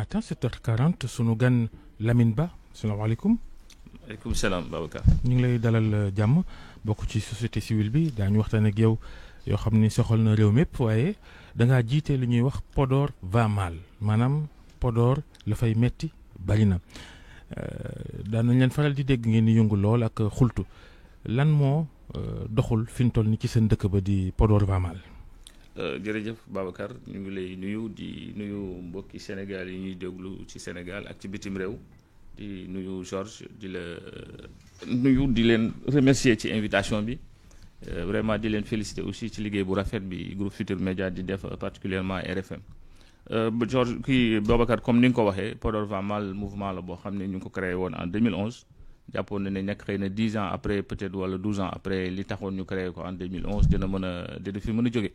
matin 7h40 sunu gan Lamine Ba salaamaaleykum. maaleykum salaam Babacar. ñu ngi lay dalal jàmm bokk ci société civile bi daañu waxtaan ak yow yoo xam ni soxal na réew mépp waaye da ngaa jiite lu ñuy wax Podor va mal maanaam Podor la fay metti bari na daan nañ leen faral di dégg ngeen di yëngu lool ak xultu lan moo doxul fi mu toll ni ci seen dëkk ba di Podor va mal. jërëjëf Babacar ñu ngi lay nuyu di nuyu mbokki Sénégal yi ñuy déglu ci Sénégal ak ci bitim réew di nuyu Georges di la nuyu di leen remercier ci invitation bi vraiment di leen féliciter aussi ci liggéey bu rafet bi groupe Futurs Médias di def particulièrement RFM Georges Babacar comme ni nga ko waxee Podor va mal mouvement la boo xam ne ñu ngi ko créé woon en 2011 jàppoon na ne nekk xëy na 10 ans après peut-être wala 12 ans après li taxoon ñu créé ko en 2011 dina fi mën a jóge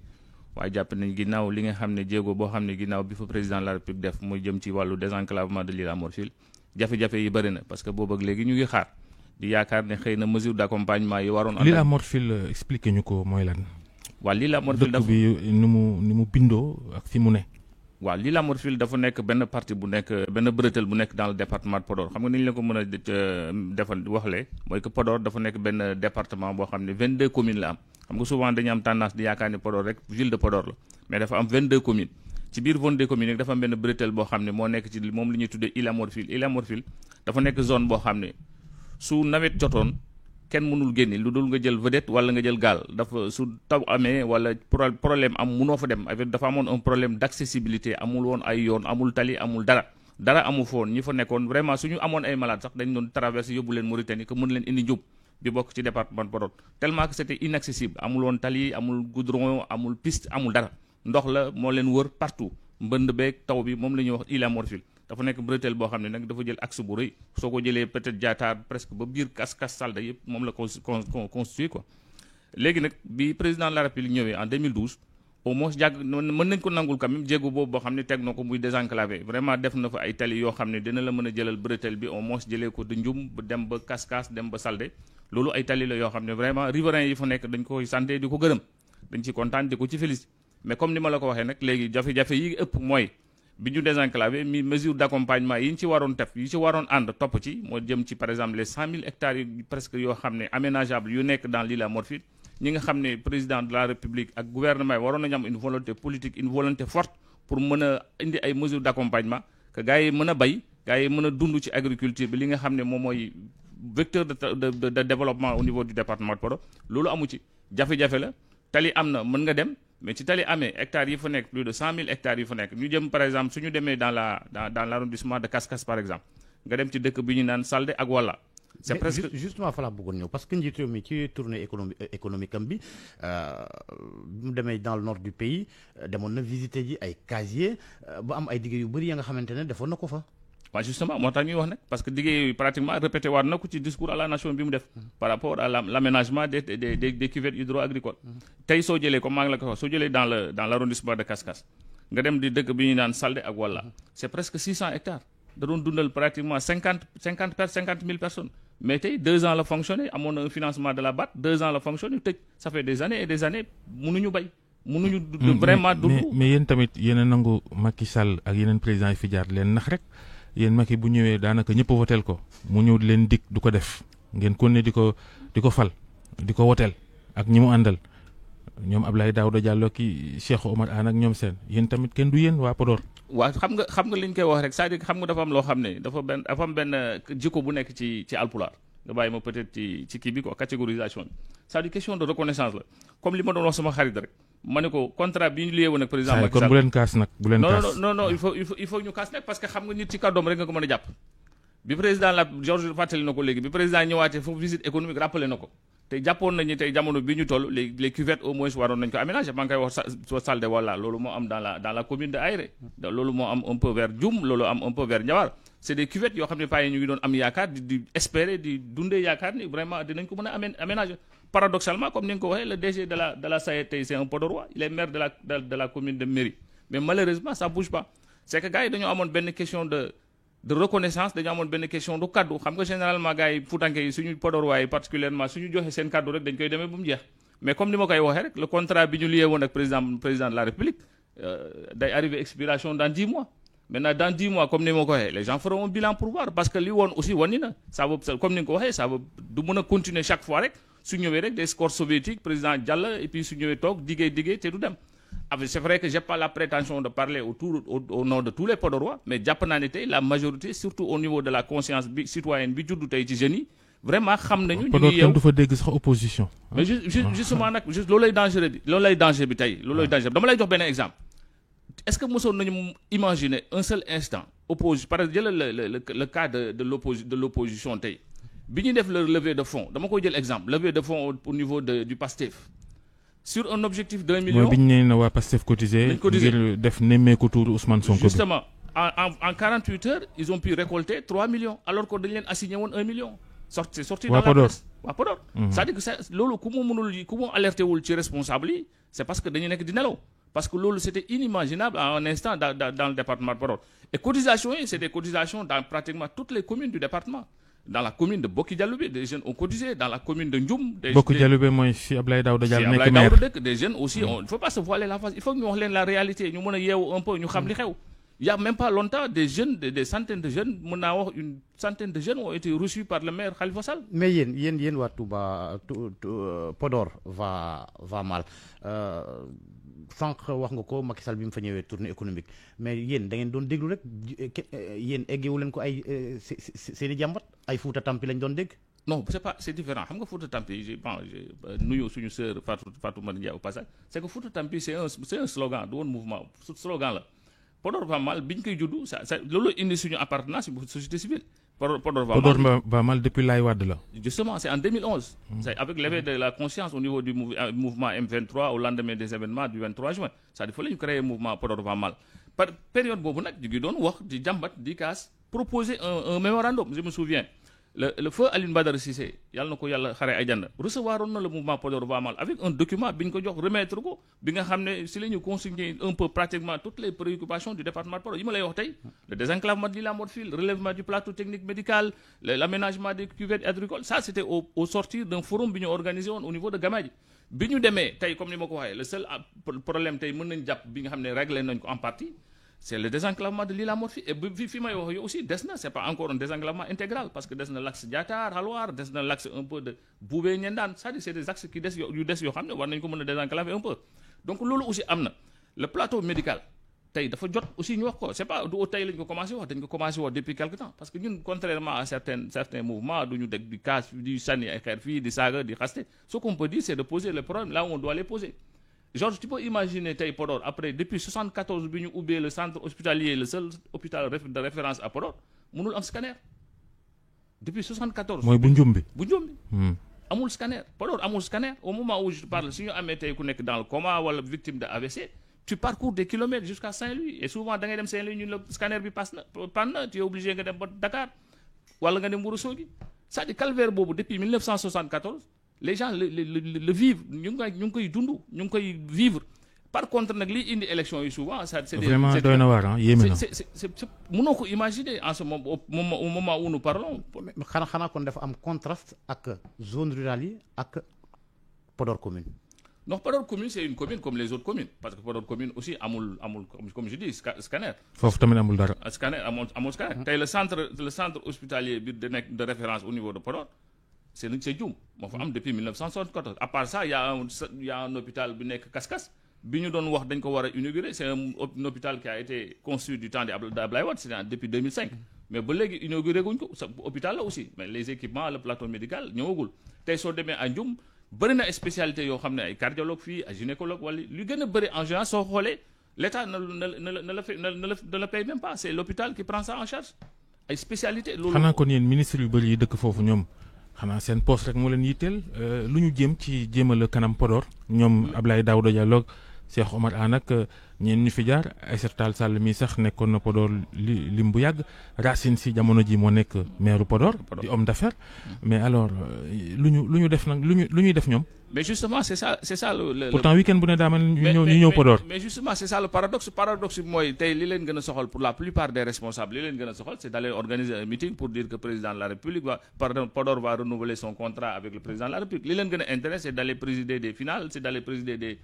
waaye jàpp nañ ginnaaw li nga xam ne jéego boo xam ne ginnaaw bi fa président de la République def muy jëm ci wàllu désenclavement de l'île à Morphil jafe-jafe yi bëri na parce que boobu ak léegi ñu ngi xaar di yaakaar ne xëy na mesure d'accompagnement yi waroon. l'île à Morphil expliqué ñu ko mooy lan. waaw l'île à Morphil dëkk bi ni mu bindoo ak fi mu ne. waaw l'île à Morphil dafa nekk benn partie bu nekk benn bretelle bu nekk dans le département de Podor xam nga ni ñu la ko mën a defal waxlee mooy que Podor dafa nekk benn département boo xam ne 22 communes la am. xam nga souvent dañu am tendance di yaakaar ne Podor rek ville de Podor la mais dafa am 22 communes ci biir 22 communes dafa am benn bretelle boo xam ne moo nekk ci moom li ñuy tuddee île à Morphil île à Morphil dafa nekk zone boo xam ne su nawet jotoon kenn mënul génne lu dul nga jël vedette wala nga jël gaal dafa su taw amee wala problème am munoo fa dem avec dafa amoon un problème d'accessibilité amul woon ay yoon amul tali amul dara amu foon ñi fa nekkoon vraiment suñu amoon ay malade sax dañ doon traverser yóbbu leen Mauritanie que mën leen indi Ndioub bi bokk ci département de Podor tellement que c'était inaccessible amul woon tali amul goudron amul piste amul dara ndox la moo leen wër partout mbënd beeg taw bi moom la ñuy wax île à Morphil dafa nekk bretelle boo xam ne nag dafa jël axe bu rëy soo ko jëlee peut-être jaataar presque ba biir kas salda yëpp moom la constitué quoi léegi nag bi président de la République ñëwee en 2012 au moins mën nañ ko nangul quand même jéego boobu boo xam ne teg na ko muy désenclavé vraiment def na fa ay tali yoo xam ne dina la mën a jëlal bretelle bi au moins jëlee ko de Ndioum dem ba Kaskas dem ba Saldé loolu ay tali la yoo xam ne vraiment riverains yi fa nekk dañ koy santé di ko gërëm dañ ci kontaan di ko ci félicité mais comme ni ma la ko waxee nag léegi jafe-jafe yi ëpp mooy bi ñu désenclavé mi mesure d'accompagnement yi ñu ci waroon tef yi ci waroon ànd topp ci moo jëm ci par exemple les 100 000 hectares yu presque yoo xam ne aménageable yu nekk dans l'île à Morphil ñi nga xam ne président de la République ak gouvernement yi waroon nañu am une volonté politique une volonté forte pour mën a indi ay mesures d'accompagnement que gars yi mën a bay gars yi mën a dund ci agriculture bi li nga xam ne moom mooy vecteur de développement au niveau du département de Podor loolu amu ci jafe-jafe la tali am na mën nga dem mais ci tali amee hectares yi fa nekk plus de 100 000 hectares yi fa nekk ñu jëm par exemple suñu demee dans l'arrondissement de Kaskas par exemple nga dem ci dëkk bi ñu naan Saldé ak Walla c'est presque justement fa laa bëggoon ñëw parce que njiitu réew mi ci tournée économique am bi mu demee dans le nord du pays demoon na visiter ji ay casier ba am ay digg yu bëri ya nga xamante ne defoon na ko fa. waaw justement moo tax ñuy wax nag parce que liggéey yooyu pratiquement répété waat na ko ci discours à la nation bi mu def par rapport à l'aménagement des cuvettes hydro-agricoles tey soo jëlee comme maa ngi la ko wax soo jëlee dans l'arrondissement de Kaskas nga dem di dëkk bi ñuy naan Saldé ak Walla c'est presque 600 hectares da doon dundal pratiquement 50 000 personnes mais tey 2 ans la fonctionné amoon na un financement de la BAD 2 ans la fonctionné tëj ça fait des années et des années mënuñu bay mënuñu vraiment dund mais yéen tamit yéen a nangu Macky Sall ak yeneen présidents yi fi jaar leen nax rek yéen Macky bu ñëwee daanaka ñëpp woteel ko mu ñëw di leen dig du ko def ngeen kon ne di ko fal di ko woteel ak ñi mu àndal ñoom Abdoulaye Daouda Diallo ki Cheikh Omar Anne ak ñoom seen yéen tamit kenn du yéen waa Podor. waaw xam nga li ñu koy wax rek c'est-à-dire xam nga dafa am loo xam ne dafa am benn jikko bu nekk ci alpulaar nga bàyyi ma peut-être ci kii bi quoi catégorisation bi c'est-à-dire question de reconnaissance la comme li ma doon wax sama xarit rek ma ne ko contrat bi ñu lié woon ak président Macky Sall kon bu leen kaas nag bu leen kaas non il faut ñu kaas nag parce que xam nga nit ci kàddoom rek nga ko mën a jàpp bi président la Georges fàttali na ko léegi bi président ñëwaatee foofu visite économique rappelé na ko te jàppoon nañu tey jamono bi ñu toll les cuvettes au moins waroon nañu ko aménager maa ngi koy wax Saldé Walla loolu moo am dans la commune de Aéré loolu moo am un peu vers Dioum loolu am un peu vers Ndiawar c'est des cuvettes yoo xam ne paa yi ñu ngi doon am yaakaar di espérer di dundee yaakaar ni vraiment dinañ ko mën a aménager paradoxalement comme ni nga ko waxee le DG de la SAED tey c'est un Podorois il est maire de la commune de Méry mais malheureusement ça bouge pas c'est que gars yi dañoo amoon benn question de reconnaissance dañu amoon benn question du kaddu xam nga généralement gars yi futanke yi suñu Podorois yi particulièrement suñu joxe seen kaddu rek dañ koy demee bu mu jeex mais comme ni ma koy waxee rek le contrat bi ñu lié woon ak président de la République day arrivé expiration dans 10 mois Maintenant, dans 10 mois, comme nous les gens feront un bilan pour voir. Parce que lui aussi, ça va, comme nous ça va continuer chaque fois. Si nous avons des scores soviétiques, président Diallo, et puis si nous avons digue, c'est vrai que je n'ai pas la prétention de parler au nom de tous les Podorois, mais japonais, la majorité, surtout au niveau de la conscience citoyenne, vraiment, Podor kenn du fa dégg sax opposition. Mais justement, loolu lay danger bi tey loolu lay danger dama lay jox benn exemple. Est-ce que mosoon nañu imaginer un seul instant par exemple le cas de l'opposition tey bi ñuy def le levée de fonds dama koy jël exemple levée de fonds au niveau du PASTEF sur un objectif d'1 million. mooy bi ñu nee na waa PASTEF cotisé ngir def nemmeeku tuuru Ousmane Sonko. Justement en 48 heures ils ont pu récolter 3 millions alors que dañ leen assigné woon 1 million. C'est sorti dans la presse. Podor. C'est-à-dire que lolo comment alerter wul ci responsable yi c'est parce que dañu nek di nelaw parce que lolo c'était inimaginable à un instant dans le département de Podor. Et cotisations c'est des cotisations dans pratiquement toutes les communes du département. Dans la commune de Boki Dialoubé, des jeunes ont cotisé. Dans la commune de Ndioum, Boki Dialoubé, moi, si Ablaye Daouda Diallo nek maire. Des jeunes aussi, il ne faut pas se voiler la face. Il faut que nous regardions la réalité. Nous monnaie un peu, nous savons. Il n'y a même pas longtemps, des jeunes, des centaines de jeunes, une centaine de jeunes ont été reçus par le maire Khalifa Sall. Mais yen wa Touba Podor va mal. Sànq wax nga ko Macky Sall bi mu fa ñëwee tournée économique mais yéen da ngeen doon déglu rek yéen eggewu leen ko ay seeni jàmbat ay Fouta Tampi lañ doon dégg. Non, c'est différent. Xam nga Fouta Tampi, nuyu suñu sœur Fatou Ndiaye au passage, c'est que Fouta Tampi c'est un slogan, du woon mouvement, slogan la. Podor va mal biñ koy juddu ça loolu indi suñu appartenance bu société civile. Podor va mal depuis Laye Wade là. Justement, c'est en 2011. C'est avec l'éveil de la conscience au niveau du mouvement M23 au lendemain des événements du 23 juin. Ça il fallait créer un mouvement Podor va mal. Par période boobu nag ñu ngi doon wax di jàmbat di kaas proposer un mémorandum, je me souviens. Le feu Aline Badara Cissé, yalla nako yalla xaré aljana, recevoir on le mouvement Podor va mal avec un document biñ ko jox remettre ko bi nga xamné ci lañu consigner un peu pratiquement toutes les préoccupations du département de Podor. Yima lay wax tay, le désenclavement de l'île Morphil, le relèvement du plateau technique médical, l'aménagement des cuvettes agricoles, ça c'était au sortir d'un forum biñu organisé au niveau de Gamadji. Biñu démé tay comme ni mako waxé, le seul problème tay mën nañ japp bi nga xamné régler nañ ko en partie. C'est le désenclavement de l'île Morphil. Et aussi, Desna, ce n'est pas encore un désenclavement intégral, parce que Desna l'axe Diatar, Halwar, Desna l'axe un peu de Boubé Nyendan, ça c'est des axes qui désenclaver désenclaver un peu. Donc, lolo aussi amna. Le plateau médical, aussi nous c'est pas d'où taille qu'on commence depuis quelque temps. Parce que nous, contrairement à certains mouvements, nous du casse, du sani, du saga, du rasté, ce qu'on peut dire, c'est de poser le problème là où on doit les poser. Georges, tu peux imaginer Podor, après, depuis 1974, nous avons oublié le centre hospitalier, le seul hôpital de référence à Podor, nous avons un scanner. Depuis 1974. Moi, Bunjumbi. Amul scanner. Podor, amul scanner. Au moment où je parle, si nous avons été dans le coma ou la victime d'AVC, tu parcours des kilomètres jusqu'à Saint-Louis. Et souvent, dans Saint-Louis, le scanner passe, tu es obligé de Dakar. Ou alors, tu ça, c'est calvaire depuis 1974. Les gens le vivent, nous pouvons vivre. Par contre, les élections, souvent, c'est vraiment nous imaginer en ce moment, au moment où nous parlons. Mais il y a un contraste avec la zone rurale et Podor commune. Non, Podor commune, c'est une commune comme les autres communes. Parce que Podor commune aussi, comme je dis, scanner. Scanner, scanner. Le centre hospitalier de référence au niveau de Podor. C'est Djoum. Depuis 1974. À part ça, il y a un hôpital qui est Kaskas. C'est un hôpital qui a été construit du temps d'Ablaye Wade, c'est depuis 2005. Mais il est inauguré l'hôpital là aussi. Mais les équipements, le plateau médical, il y a un hôpital à Djoum. Il y a une spécialité, il y a un cardiologue, un gynécologue. En général, l'État ne le paye même pas. C'est l'hôpital qui prend ça en charge. Une spécialité. Xana kon yeen ministre yu bari yi dëkk fofu ñom xana seen poste rek mo leen yitteel lu ñu jëm ci jéemal kanam Podor ñoom Ablaye Daouda Diallo Cheikh Omar Anne ak ñeen ñu fi jaar Aïssata Tall Sall mi sax nekkoon na Podor lim bu yàgg Racine Sy jamono ji moo nekk maire Podor di homme d'affaires mais alors lu ñu def nag lu ñuy def ñoom. Mais justement, c'est ça pourtant week-end bu ne daa mel ñu ñëw Podor. Mais justement, c'est ça le paradoxe. Paradoxe mooy tey li leen gën a soxal pour la plupart des responsables li leen gën a soxal c'est d'aller organiser un meeting pour dire que le président de la République Podor va renouveler son contrat avec le président de la République. Li leen gën a intérêt c'est d'aller présider des finales, c'est d'aller présider des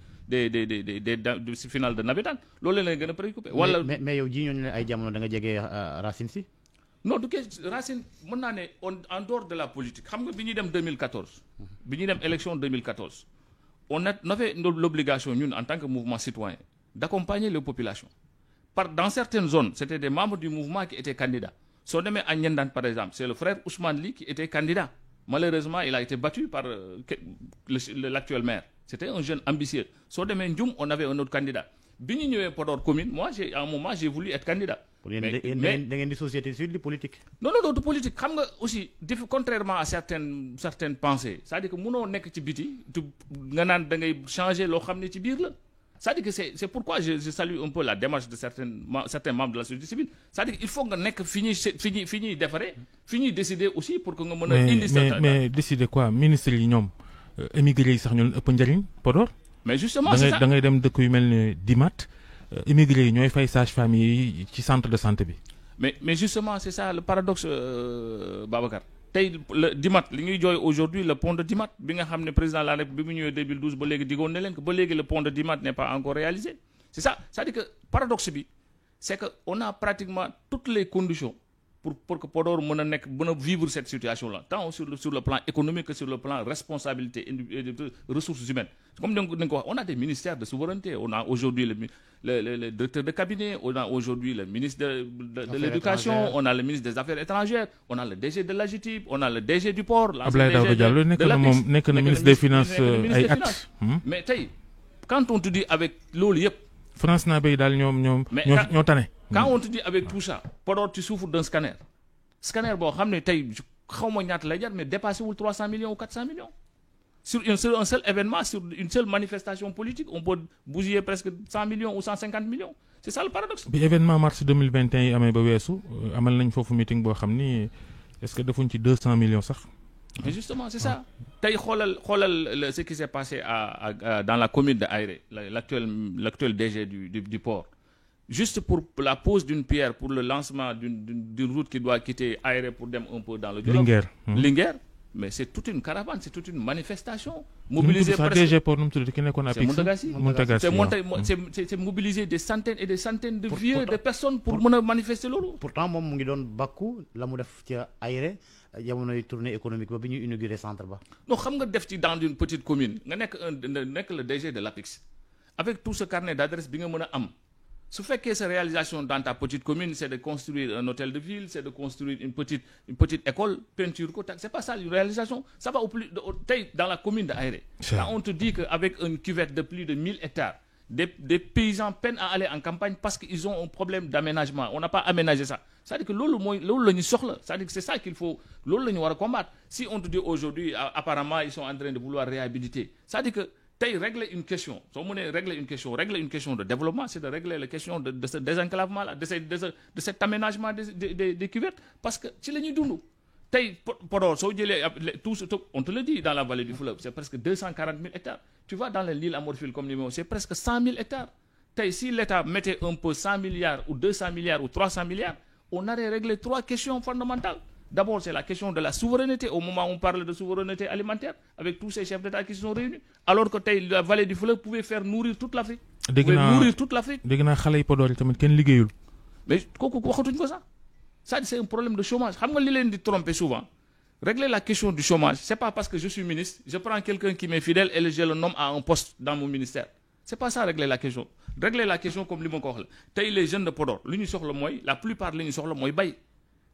finales de navette. nawetaan loolu leen gën a préoccupé. wala mais yow ji ñooñu ne ay jamono da nga jege Racine Sy. non du Racine mën naa ne en dehors de la politique xam nga bi ñuy dem 2014. bi ñuy dem élection 2014. on avait l'obligation ñun en tant que mouvement citoyen d'accompagner les populations. Dans certaines zones c'était des membres du mouvement qui étaient candidats. Soo demee à Niendane par exemple c'est le frère Ousmane Ly qui était candidat. Malheureusement il a été battu par l'actuel maire. C'était un jeune ambitieux. Soo demee Ndioum on avait un autre candidat. Bi ñu ñëwee Podor commune moi à un moment j'ai voulu être candidat. mais da ngeen di société civile di politique. non du politique xam nga aussi contrairement à certaines pensées c'est-à-dire que mënoo nekk ci biti nga naan da ngay changer loo xam ne ci biir la. C'est-à-dire que c'est pourquoi je salue un peu la démarche de certains membres de la société civile. C'est-à-dire qu'il faut nga nekk fi ñuy defaree fi ñuy décider aussi pour que nga mën a indi mais décider quoi ministre yi ñoom émigré yi sax ñu leen ëpp njëriñ Podor. mais justement c'est ça da ngay dem dëkk yu mel ne Dimat immigré yi ñooy fay sage-femme yi ci centre de santé bi. mais justement c'est ça le paradoxe Babacar. tey le Dimat li ñuy jooy aujourd'hui le pont de Dimat bi nga xam ne président de la République bi mu ñëwee 2012 ba léegi digoon na leen que ba léegi le pont de Dimat n'est pas encore réalisé. C'est ça c'est-à-dire que paradoxe bi c'est que on a pratiquement toutes les conditions pour que Podor mën a vivre cette situation-là tant sur le plan économique que sur le plan responsabilité et de ressources humaines. Comme on a des ministères de souveraineté, on a aujourd'hui le directeur de cabinet, on a aujourd'hui le ministre de l'éducation, on a le ministre des Affaires étrangères, on a le DG de l'AGETIP, on a le DG du port, Abdoulaye Daouda Diallo nekk na ministre des finances ay at. Mais tey quand on te dit avec loolu yëpp France naa bay daal ñoo tane. Quand on te dit avec tout ça Podor tu souffres d'un scanner boo xam ne tey xaw ma ñaata lay jar mais dépassé wul 300 millions ou 400 millions sur un seul événement, sur une seule manifestation politique on peut bousiller presque 100 millions ou 150 millions. C'est ça le paradoxe. Bi événement mars 2021 yi amee ba weesu amal nañ foofu meeting boo xam ni est-ce que defuñ ci 200 millions sax. Mais justement c'est ça tey xoolal ce qui s'est passé dans la commune de Aéré l'actuel DG du port. Juste pour la pose d'une pierre pour le lancement d'une route qui doit quitter Aéré pour dem un peu dans le Jolof. Linguère. Mais c'est toute une caravane, c'est toute une manifestation. Mobiliser presque. C'est mobiliser des centaines et des centaines de vieux, de personnes pour mën a manifester loolu. Pourtant moom mu ngi doon bakku la mu def ca Aéré jamonoy tournée économique ba bi ñu inauguré centre ba. Non xam nga def ci dans une petite commune nga nekk le DG de l'APIX avec tout ce carnet d'adresses bi nga mën a am. Su fekkee sa réalisation dans ta petite commune c'est de construire un hôtel de ville, c'est de construire une petite école, peinture ko c'est pas ça une réalisation, ça va au plus tey dans la commune de Aéré. Quand on te dit que avec une cuvette de plus de 1000 hectares des paysans peinent à aller en campagne parce qu'ils ont un problème d'aménagement, on n'a pas aménagé ça. C'est-à-dire que loolu la ñu soxla, c'est-à-dire que c'est ça qu'il faut loolu la ñu war a combattre. Si on te dit aujourd'hui apparemment ils sont en train de vouloir réhabiliter, c'est-à-dire que tey régler une question soo mënee régler une question de développement c'est de régler la question de ce désenclavement là de cet aménagement des cuvettes parce que ci la ñuy dund tey Podor soo jëlee tout on te le dit dans la vallée du fleuve c'est presque 240 000 hectares tu vas dans l'île à Morphil comme numéro c'est presque 100 000 hectares tey si l'État mettait un peu 100 milliards ou 200 milliards ou 300 milliards on aurait réglé 3 questions fondamentales. D'abord, c'est la question de la souveraineté. Au moment où on parle de souveraineté alimentaire, avec tous ces chefs d'État qui se sont réunis, alors que la vallée du fleuve pouvait faire nourrir toute l'Afrique. Dégg naa xale yi Podor yi tamit kenn liggéeyul. Mais kooku waxatuñ ko sax. Ça c'est un problème de chômage. Xam nga li leen di tromper souvent. Régler la question du chômage, c'est pas parce que je suis ministre, je prends quelqu'un qui m'est fidèle et je le nomme à un poste dans mon ministère. C'est pas ça régler la question. Régler la question comme li ma ko wax la. Tey les jeunes de Podor, li ñu soxla mooy la plupart li ñu soxla mooy bay.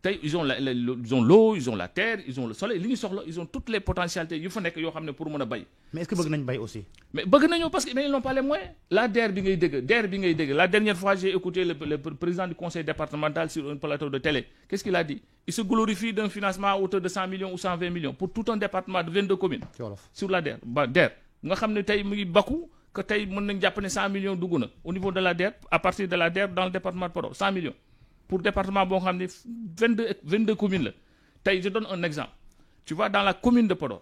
Ils ont l'eau, ils ont la terre, ils ont le soleil, ils ont toutes les potentialités yu fa nekk yoo xam ne pour mën a bay. Mais est-ce que bëgg nañ bay aussi? Mais bëgg nañu parce que mais ils n'ont pas les moyens. La DER bi ngay dégg la dernière fois j'ai écouté le président du conseil départemental sur un plateau de télé. Qu'est-ce qu'il a dit? Il se glorifie d'un financement à hauteur de 100 millions ou 120 millions pour tout un département de 22 communes. Sur la DER. DER nga xam ne tey mu ngi bakku que tey mën nañ jàpp ne 100 millions dugg na au niveau de la DER à partir de la DER dans le département de Podor 100 millions. Pour département boo xam ne 22 communes la tey je donne un exemple tu vois dans la commune de Podor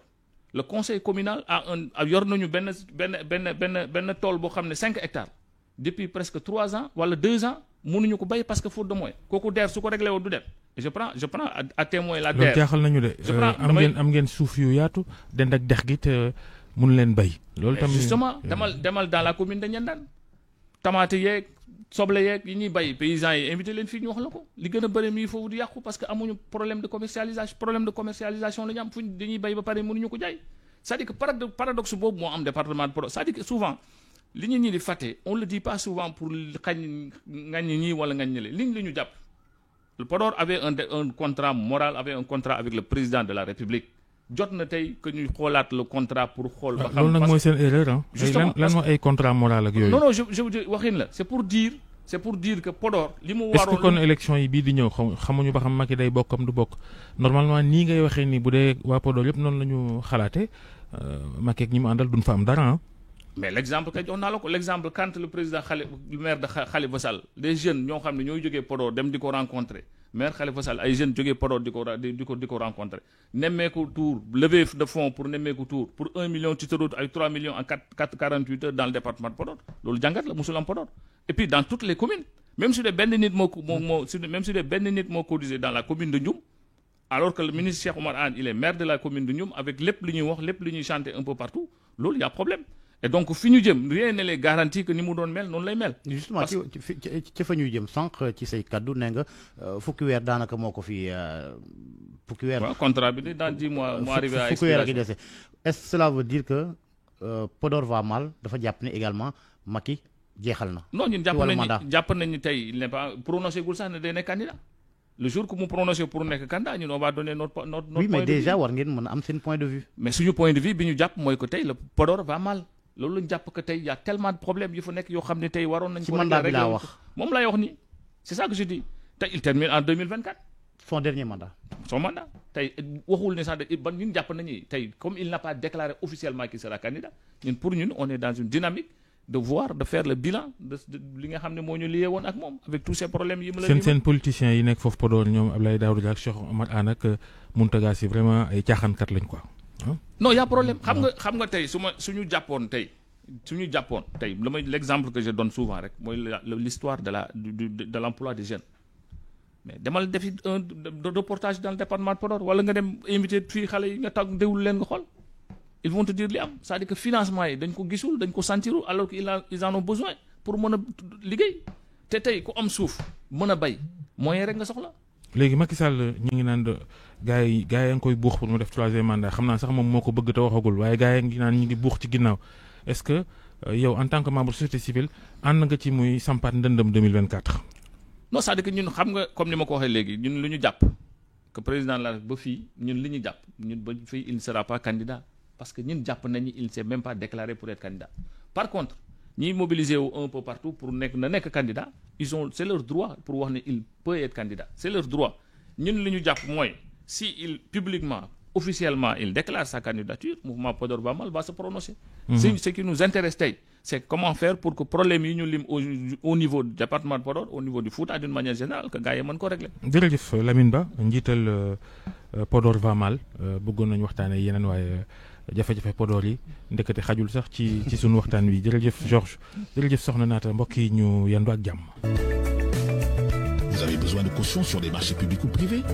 le conseil communal yor nañu benn tool boo xam ne 5 hectares depuis presque 3 ans wala 2 ans mënuñu ko bay parce que faute de moyens kooku DER su ko réglé woon du dem je prends à témoin la DER. loolu jaaxal nañu de am ngeen suuf yu yaatu dend ak dex gi te mënu leen bay. loolu tamit justement demal dans la commune de Niendane tamaate yeeg soble yeeg yi ñuy bay paysans yi invité leen fii ñu wax la ko li gën a bëri mi foofu di yàqu parce que amuñu problème de commercialisation la ñu am fuñ dañuy bay ba pare mënuñu ko jaay c'est-à-dire que paradoxe boobu moo am département de Podor c'est-à-dire que souvent li ñu ñi di fàtte on le dit pas souvent pour xañ ngañ ñii wala ngañ ñële liñ la ñu jàpp Podor avait un contrat moral avait un contrat avec le président de la République jot na tey que ñuy xoolaat le contrat pour xool ba xam loolu nag mooy seen erreur ah justement lan moo ay contrat moral ak yooyu non je vous dis waxin la c'est pour dire que Podor li mu est-ce waroon que kon élection yi bii di ñëw xamuñu ba xam Macky day bokkam du bokk normalement nii ngay waxee ni bu dee waa Podor yëpp noonu la ñu xalaate Macky ak ñi mu àndal duñ fa am dara mais l'exemple kay jox naa la ko l'exemple quand le président le maire de Khalifa Sall des jeunes ñoo xam ne ñooy jógee Podor dem di ko rencontrer maire Khalifa Sall ay jeunes jógee Podor di ko rencontrer nemmeeku tour levée de fonds pour nemmeeku tour pour 1 million ci tërootu ay 3 millions en 48 heures dans le département de Podor loolu jàngat la musul am Podor et puis dans toutes les communes même si de benn nit moo cotisé dans la commune de Ndioum alors que le ministre Cheikh Oumar Anne il est maire de la commune de Ndioum avec lépp li ñuy wax lépp li ñuy chanter un peu partout loolu y a problème et donc fi ñu jëm rien ne les garantit que ni mu doon mel noonu lay mel. justement ci fa ñuy jëm sànq ci say kaddu nee nga fukki weer daanaka moo ko fi fukki weer. waaw contrat bi dans 10 mois mu arrivé à fukki weer gi dese est-ce que cela veut dire que Podor va mal dafa jàpp ne également Macky jeexal na. non ñun jàpp nañu tey il n'est pas prononcé gul sax ne day nekk candidat le jour que mu prononcé pour nekk candidat ñun on va donner notre oui mais point de déjà vue. war ngeen mën a am seen point de vue. mais suñu point de vue bi ñu jàpp mooy que tey le Podor va mal loolu lañu jàpp que tey y a tellement de problèmes yu fa nekk yoo xam ne tey waroon nañ ci ko mandat bi laa wax moom lay wax nii c'est ça que je dis tey il termine en 2024 son dernier mandat. son mandat tey waxul ne sax ban ñun jàpp nañu tey comme il n'a pas déclaré officiellement qu'il sera candidat ñun pour ñun on est dans une dynamique de faire le bilan de li nga xam ne moo ñu lié woon ak moom avec tous ces problèmes yi mu la seen politiciens yi nekk foofu Podor ñoom Abdoulaye Daouda Diallo ak Cheikh Oumar Anne ak Mountaga Sy vraiment ay caaxaankat lañ quoi non y a problème xam nga tey suñu jàppoon tey l'exemple que je donne souvent rek mooy l'histoire de l'emploi des jeunes mais demal defi un reportage dans le département de Podor wala nga dem invité fii xale yi nga tàgg déwul leen nga xool ils vont te dire li am c'est-à-dire que financement yi dañ ko gisul dañ ko sentirul alors que ils en ont besoin pour mën a liggéey te tey ku am suuf mën a bay moyen rek nga soxla. léegi Macky Sall ñu ngi naan gars yi nga koy buux pour mu def 3e mandat xam naa sax moom moo ko bëgg te waxagul waaye gars yi ngi naan ñu ngi buux ci ginnaaw est-ce que yow en tant que membre société civile ànd nga ci muy sampaat ndëndëm 2024. non c'est-à-dire que ñun xam nga comme ni ma ko waxee léegi ñun lu ñu jàpp que président la ba fii ñun li ñu jàpp ñun ba fii il ne sera pas candidat parce que ñun jàpp nañu il ne s'est même pas déclaré pour être candidat par contre ñiy mobiliser wu un peu partout pour nekk candidat c'est leur droit pour wax ne il peut être candidat c'est leur droit ñun li ñu jàpp mooy si il publiquement officiellement il déclare sa candidature mouvement Podor va mal va se prononcer. Ce qui nous intéresse tey c'est comment faire pour que problème yi ñu lim au niveau du département de Podor au niveau du Fouta d'une manière générale que gars yi mën ko régler. jërëjëf Lamine Ba njiital Podor va mal bëggoon nañu waxtaanee yeneen waaye jafe-jafe Podor yi ndekete xajul sax ci sunu waxtaan wi jërëjëf Georges jërëjëf soxna Naata mbokk yi ñu yendu ak jàmm. Vous avez besoin de caution sur des marchés publics ou privés?